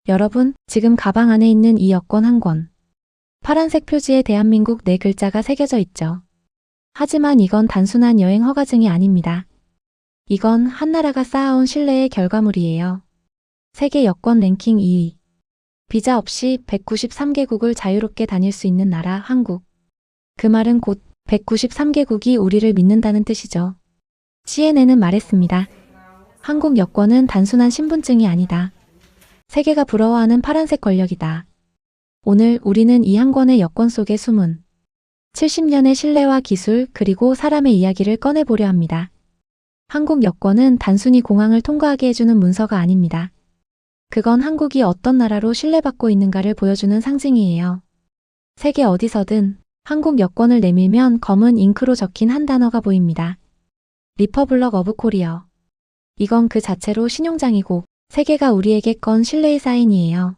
여러분, 지금 가방 안에 있는 이 여권 한 권. 파란색 표지에 대한민국 네 글자가 새겨져 있죠. 하지만 이건 단순한 여행 허가증이 아닙니다. 이건 한 나라가 쌓아온 신뢰의 결과물이에요. 세계 여권 랭킹 2위. 비자 없이 193개국을 자유롭게 다닐 수 있는 나라 한국. 그 말은 곧 193개국이 우리를 믿는다는 뜻이죠. CNN은 말했습니다. 한국 여권은 단순한 신분증이 아니다. 세계가 부러워하는 파란색 권력이다. 오늘 우리는 이 한 권의 여권 속의 숨은 70년의 신뢰와 기술 그리고 사람의 이야기를 꺼내보려 합니다. 한국 여권은 단순히 공항을 통과하게 해주는 문서가 아닙니다. 그건 한국이 어떤 나라로 신뢰받고 있는가를 보여주는 상징이에요. 세계 어디서든 한국 여권을 내밀면 검은 잉크로 적힌 한 단어가 보입니다. 리퍼블럭 오브 코리아. 이건 그 자체로 신용장이고 세계가 우리에게 건 신뢰의 사인이에요.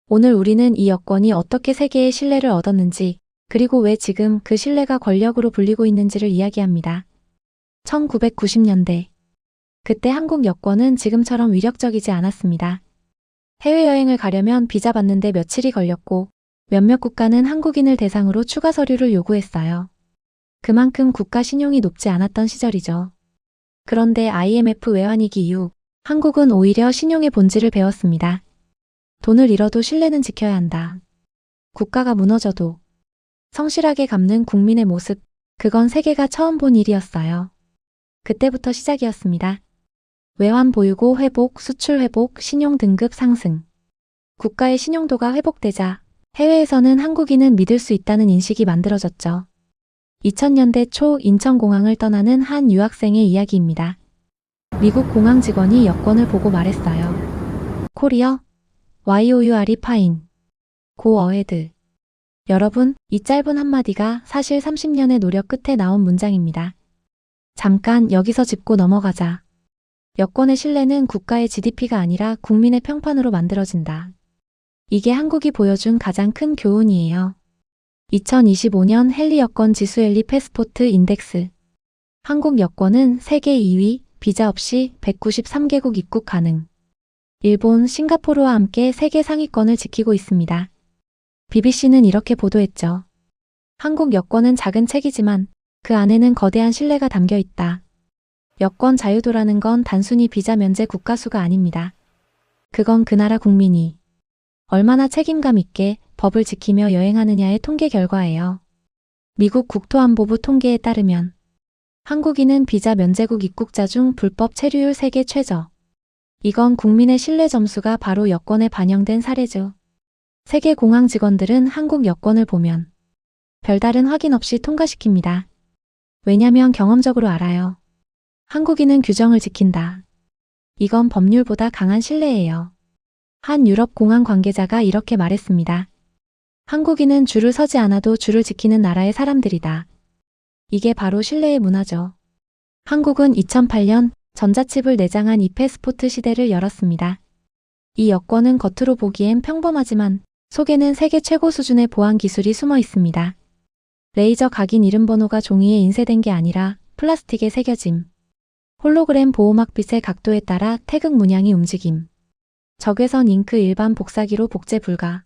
오늘 우리는 이 여권이 어떻게 세계의 신뢰를 얻었는지 그리고 왜 지금 그 신뢰가 권력으로 불리고 있는지를 이야기합니다. 1990년대. 그때 한국 여권은 지금처럼 위력적이지 않았습니다. 해외여행을 가려면 비자 받는데 며칠이 걸렸고 몇몇 국가는 한국인을 대상으로 추가 서류를 요구했어요. 그만큼 국가 신용이 높지 않았던 시절이죠. 그런데 IMF 외환위기 이후 한국은 오히려 신용의 본질을 배웠습니다. 돈을 잃어도 신뢰는 지켜야 한다. 국가가 무너져도 성실하게 갚는 국민의 모습, 그건 세계가 처음 본 일이었어요. 그때부터 시작이었습니다. 외환 보유고 회복, 수출 회복, 신용 등급 상승. 국가의 신용도가 회복되자 해외에서는 한국인은 믿을 수 있다는 인식이 만들어졌죠. 2000년대 초 인천공항을 떠나는 한 유학생의 이야기입니다. 미국 공항 직원이 여권을 보고 말했어요. 코리어? YOUR이 파인. 고 어헤드. 여러분, 이 짧은 한마디가 사실 30년의 노력 끝에 나온 문장입니다. 잠깐 여기서 짚고 넘어가자. 여권의 신뢰는 국가의 GDP가 아니라 국민의 평판으로 만들어진다. 이게 한국이 보여준 가장 큰 교훈이에요. 2025년 헨리 여권 지수 헨리 패스포트 인덱스. 한국 여권은 세계 2위, 비자 없이 193개국 입국 가능. 일본, 싱가포르와 함께 세계 상위권을 지키고 있습니다. BBC는 이렇게 보도했죠. 한국 여권은 작은 책이지만 그 안에는 거대한 신뢰가 담겨 있다. 여권 자유도라는 건 단순히 비자 면제 국가수가 아닙니다. 그건 그 나라 국민이 얼마나 책임감 있게 법을 지키며 여행하느냐의 통계 결과예요. 미국 국토안보부 통계에 따르면 한국인은 비자 면제국 입국자 중 불법 체류율 세계 최저. 이건 국민의 신뢰 점수가 바로 여권에 반영된 사례죠. 세계 공항 직원들은 한국 여권을 보면 별다른 확인 없이 통과시킵니다. 왜냐면 경험적으로 알아요. 한국인은 규정을 지킨다. 이건 법률보다 강한 신뢰예요. 한 유럽 공항 관계자가 이렇게 말했습니다. 한국인은 줄을 서지 않아도 줄을 지키는 나라의 사람들이다. 이게 바로 신뢰의 문화죠. 한국은 2008년 전자칩을 내장한 이패스포트 시대를 열었습니다. 이 여권은 겉으로 보기엔 평범하지만 속에는 세계 최고 수준의 보안 기술이 숨어 있습니다. 레이저 각인 이름번호가 종이에 인쇄된 게 아니라 플라스틱에 새겨짐. 홀로그램 보호막빛의 각도에 따라 태극 문양이 움직임. 적외선 잉크 일반 복사기로 복제 불가.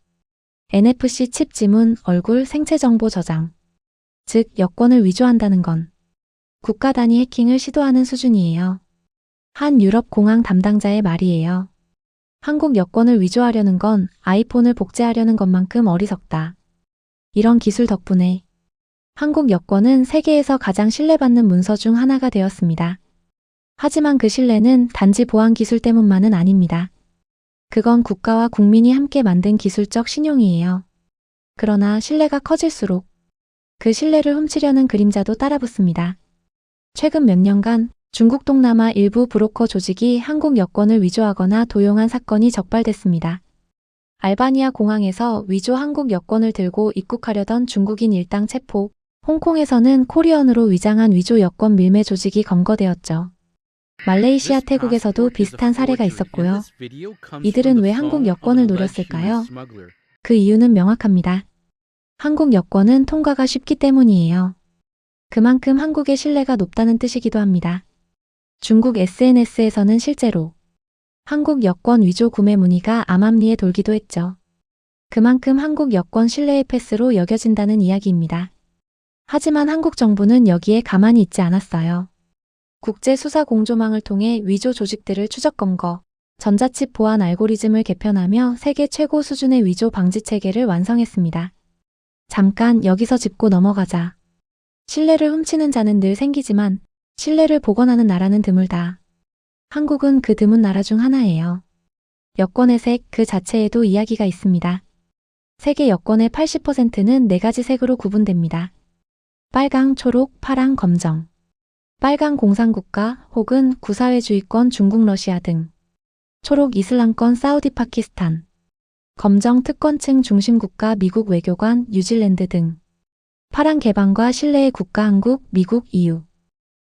NFC 칩 지문, 얼굴, 생체 정보 저장. 즉, 여권을 위조한다는 건 국가 단위 해킹을 시도하는 수준이에요. 한 유럽 공항 담당자의 말이에요. 한국 여권을 위조하려는 건 아이폰을 복제하려는 것만큼 어리석다. 이런 기술 덕분에 한국 여권은 세계에서 가장 신뢰받는 문서 중 하나가 되었습니다. 하지만 그 신뢰는 단지 보안 기술 때문만은 아닙니다. 그건 국가와 국민이 함께 만든 기술적 신용이에요. 그러나 신뢰가 커질수록 그 신뢰를 훔치려는 그림자도 따라붙습니다. 최근 몇 년간 중국 동남아 일부 브로커 조직이 한국 여권을 위조하거나 도용한 사건이 적발됐습니다. 알바니아 공항에서 위조 한국 여권을 들고 입국하려던 중국인 일당 체포, 홍콩에서는 코리언으로 위장한 위조 여권 밀매 조직이 검거되었죠. 말레이시아, 태국에서도 비슷한 사례가 있었고요. 이들은 왜 한국 여권을 노렸을까요? 그 이유는 명확합니다. 한국 여권은 통과가 쉽기 때문이에요. 그만큼 한국의 신뢰가 높다는 뜻이기도 합니다. 중국 SNS에서는 실제로 한국 여권 위조 구매 문의가 암암리에 돌기도 했죠. 그만큼 한국 여권 신뢰의 패스로 여겨진다는 이야기입니다. 하지만 한국 정부는 여기에 가만히 있지 않았어요. 국제수사공조망을 통해 위조 조직들을 추적 검거, 전자칩 보안 알고리즘을 개편하며 세계 최고 수준의 위조 방지 체계를 완성했습니다. 잠깐 여기서 짚고 넘어가자. 신뢰를 훔치는 자는 늘 생기지만 신뢰를 복원하는 나라는 드물다. 한국은 그 드문 나라 중 하나예요. 여권의 색 그 자체에도 이야기가 있습니다. 세계 여권의 80%는 4가지 색으로 구분됩니다. 빨강, 초록, 파랑, 검정. 빨강 공산국가 혹은 구사회주의권 중국, 러시아 등. 초록 이슬람권 사우디, 파키스탄. 검정 특권층 중심국가 미국, 외교관, 뉴질랜드 등. 파란 개방과 신뢰의 국가 한국, 미국, EU.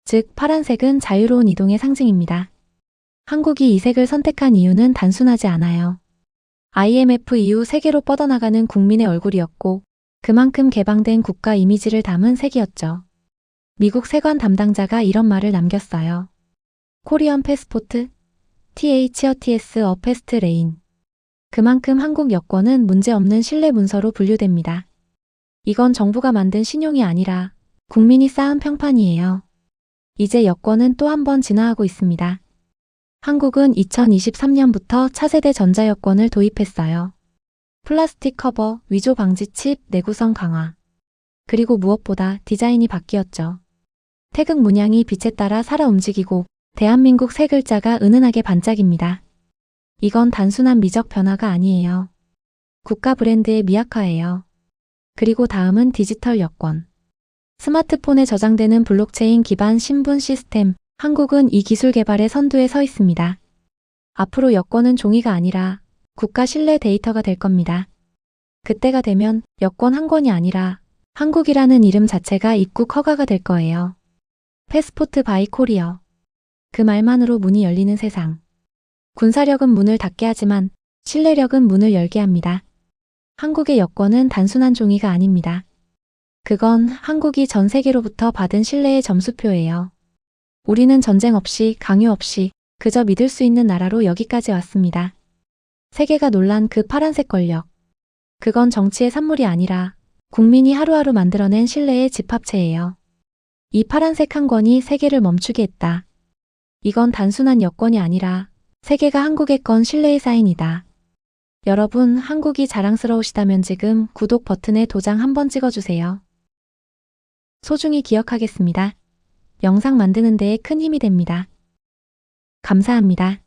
즉 파란색은 자유로운 이동의 상징입니다. 한국이 이 색을 선택한 이유는 단순하지 않아요. IMF 이후 세계로 뻗어나가는 국민의 얼굴이었고 그만큼 개방된 국가 이미지를 담은 색이었죠. 미국 세관 담당자가 이런 말을 남겼어요. 코리안 패스포트, THOTS 어 패스트 레인. 그만큼 한국 여권은 문제없는 신뢰 문서로 분류됩니다. 이건 정부가 만든 신용이 아니라 국민이 쌓은 평판이에요. 이제 여권은 또 한 번 진화하고 있습니다. 한국은 2023년부터 차세대 전자여권을 도입했어요. 플라스틱 커버, 위조 방지 칩, 내구성 강화. 그리고 무엇보다 디자인이 바뀌었죠. 태극 문양이 빛에 따라 살아 움직이고 대한민국 세 글자가 은은하게 반짝입니다. 이건 단순한 미적 변화가 아니에요. 국가 브랜드의 미학화예요. 그리고 다음은 디지털 여권. 스마트폰에 저장되는 블록체인 기반 신분 시스템. 한국은 이 기술 개발의 선두에 서 있습니다. 앞으로 여권은 종이가 아니라 국가 신뢰 데이터가 될 겁니다. 그때가 되면 여권 한 권이 아니라 한국이라는 이름 자체가 입국 허가가 될 거예요. 패스포트 바이 코리어. 그 말만으로 문이 열리는 세상. 군사력은 문을 닫게 하지만 신뢰력은 문을 열게 합니다. 한국의 여권은 단순한 종이가 아닙니다. 그건 한국이 전 세계로부터 받은 신뢰의 점수표예요. 우리는 전쟁 없이 강요 없이 그저 믿을 수 있는 나라로 여기까지 왔습니다. 세계가 놀란 그 파란색 권력. 그건 정치의 산물이 아니라 국민이 하루하루 만들어낸 신뢰의 집합체예요. 이 파란색 한 권이 세계를 멈추게 했다. 이건 단순한 여권이 아니라 세계가 한국의 건 신뢰의 사인이다. 여러분, 한국이 자랑스러우시다면 지금 구독 버튼에 도장 한번 찍어주세요. 소중히 기억하겠습니다. 영상 만드는 데에 큰 힘이 됩니다. 감사합니다.